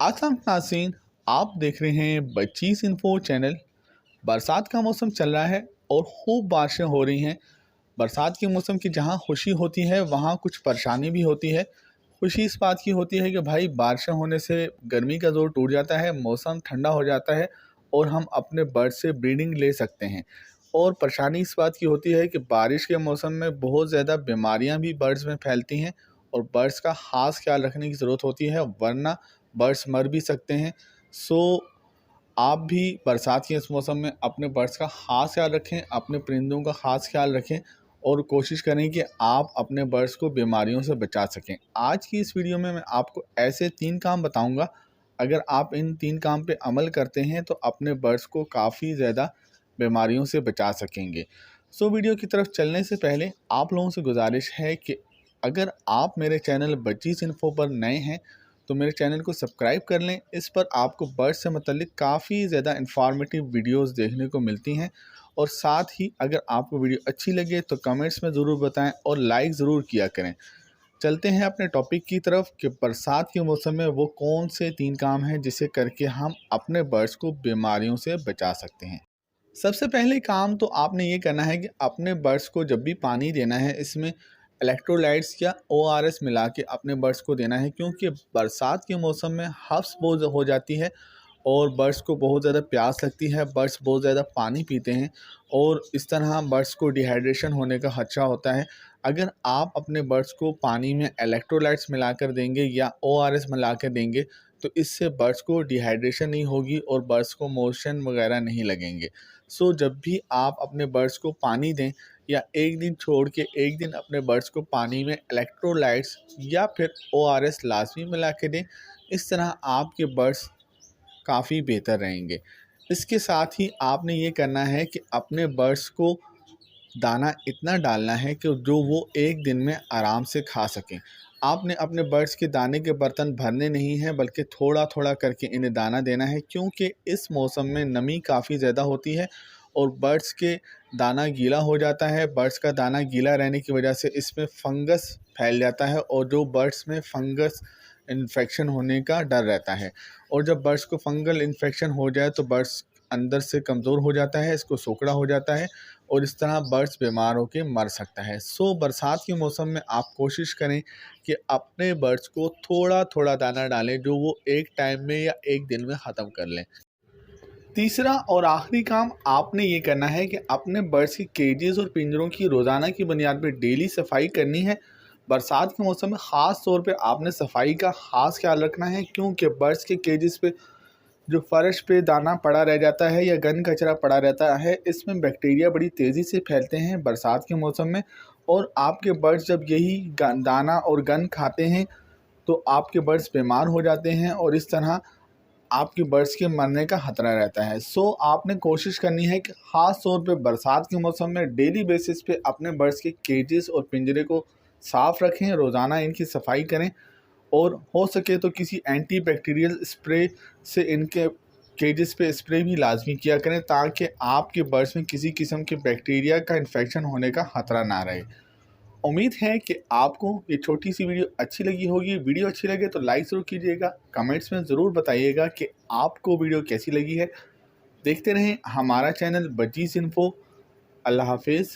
आसम नाज़रीन, आप देख रहे हैं बच्चीस इन्फो चैनल। बरसात का मौसम चल रहा है और खूब बारिशें हो रही हैं। बरसात के मौसम की जहां खुशी होती है वहां कुछ परेशानी भी होती है। खुशी इस बात की होती है कि भाई बारिशें होने से गर्मी का जोर टूट जाता है, मौसम ठंडा हो जाता है और हम अपने बर्ड से ब्रीडिंग ले सकते हैं। और परेशानी इस बात की होती है कि बारिश के मौसम में बहुत ज़्यादा बीमारियां भी बर्ड्स में फैलती हैं और बर्ड्स का ख़ास ख्याल रखने की ज़रूरत होती है, वरना बर्ड्स मर भी सकते हैं। सो आप भी बरसात के इस मौसम में अपने बर्ड्स का ख़ास ख्याल रखें, अपने परिंदों का ख़ास ख्याल रखें और कोशिश करें कि आप अपने बर्ड्स को बीमारियों से बचा सकें। आज की इस वीडियो में मैं आपको ऐसे 3 काम बताऊंगा, अगर आप इन 3 काम पे अमल करते हैं तो अपने बर्ड्स को काफ़ी ज़्यादा बीमारियों से बचा सकेंगे। सो वीडियो की तरफ चलने से पहले आप लोगों से गुजारिश है कि अगर आप मेरे चैनल बच्चीस इन्फो पर नए हैं तो मेरे चैनल को सब्सक्राइब कर लें। इस पर आपको बर्ड से मतलब काफ़ी ज़्यादा इन्फॉर्मेटिव वीडियोस देखने को मिलती हैं। और साथ ही अगर आपको वीडियो अच्छी लगे तो कमेंट्स में ज़रूर बताएं और लाइक ज़रूर किया करें। चलते हैं अपने टॉपिक की तरफ कि बरसात के मौसम में वो कौन से 3 काम हैं जिसे करके हम अपने बर्ड्स को बीमारियों से बचा सकते हैं। सबसे पहले काम तो आपने ये करना है कि अपने बर्ड्स को जब भी पानी देना है इसमें इलेक्ट्रोलाइट्स या ओआरएस मिला के अपने बर्ड्स को देना है, क्योंकि बरसात के मौसम में हफ्स बहुत हो जाती है और बर्ड्स को बहुत ज़्यादा प्यास लगती है, बर्ड्स बहुत ज़्यादा पानी पीते हैं और इस तरह बर्ड्स को डिहाइड्रेशन होने का खदशा होता है। अगर आप अपने बर्ड्स को पानी में इलेक्ट्रोलाइट्स मिलाकर देंगे या ओआरएस मिला कर देंगे तो इससे बर्ड्स को डिहाइड्रेशन नहीं होगी और बर्ड्स को मोशन वगैरह नहीं लगेंगे। सो जब भी आप अपने बर्ड्स को पानी दें या एक दिन छोड़ के एक दिन अपने बर्ड्स को पानी में इलेक्ट्रोलाइट्स या फिर ओआरएस लाजमी मिला के दें। इस तरह आपके बर्ड्स काफ़ी बेहतर रहेंगे। इसके साथ ही आपने ये करना है कि अपने बर्ड्स को दाना इतना डालना है कि जो वो एक दिन में आराम से खा सकें। आपने अपने बर्ड्स के दाने के बर्तन भरने नहीं हैं, बल्कि थोड़ा थोड़ा करके इन्हें दाना देना है, क्योंकि इस मौसम में नमी काफ़ी ज़्यादा होती है और बर्ड्स के दाना गीला हो जाता है। बर्ड्स का दाना गीला रहने की वजह से इसमें फंगस फैल जाता है और जो बर्ड्स में फंगस इन्फेक्शन होने का डर रहता है। और जब बर्ड्स को फंगल इन्फेक्शन हो जाए तो बर्ड्स अंदर से कमज़ोर हो जाता है, इसको सोकड़ा हो जाता है और इस तरह बर्ड्स बीमार होकर मर सकता है। सो बरसात के मौसम में आप कोशिश करें कि अपने बर्ड्स को थोड़ा थोड़ा दाना डालें जो वो एक टाइम में या एक दिन में ख़त्म कर लें। तीसरा और आखिरी काम आपने ये करना है कि अपने बर्ड्स की केजेस और पिंजरों की रोज़ाना की बुनियाद पर डेली सफाई करनी है। बरसात के मौसम में ख़ास तौर पे आपने सफाई का ख़ास ख्याल रखना है, क्योंकि बर्ड्स के केजेस पे जो फर्श पे दाना पड़ा रह जाता है या गन कचरा पड़ा रहता है, इसमें बैक्टीरिया बड़ी तेज़ी से फैलते हैं बरसात के मौसम में। और आपके बर्ड्स जब यही दाना और गन खाते हैं तो आपके बर्ड्स बीमार हो जाते हैं और इस तरह आपके बर्ड्स के मरने का खतरा रहता है। सो आपने कोशिश करनी है कि ख़ास तौर पे बरसात के मौसम में डेली बेसिस पे अपने बर्ड्स के केजेस और पिंजरे को साफ़ रखें, रोज़ाना इनकी सफाई करें और हो सके तो किसी एंटी बैक्टीरियल स्प्रे से इनके केजेस पे स्प्रे भी लाजमी किया करें, ताकि आपके बर्ड्स में किसी किस्म के बैक्टीरिया का इन्फेक्शन होने का खतरा ना रहे। उम्मीद है कि आपको ये छोटी सी वीडियो अच्छी लगी होगी। वीडियो अच्छी लगे तो लाइक ज़रूर कीजिएगा, कमेंट्स में ज़रूर बताइएगा कि आपको वीडियो कैसी लगी है। देखते रहें हमारा चैनल बच्चीस इन्फो। अल्लाह हाफिज़।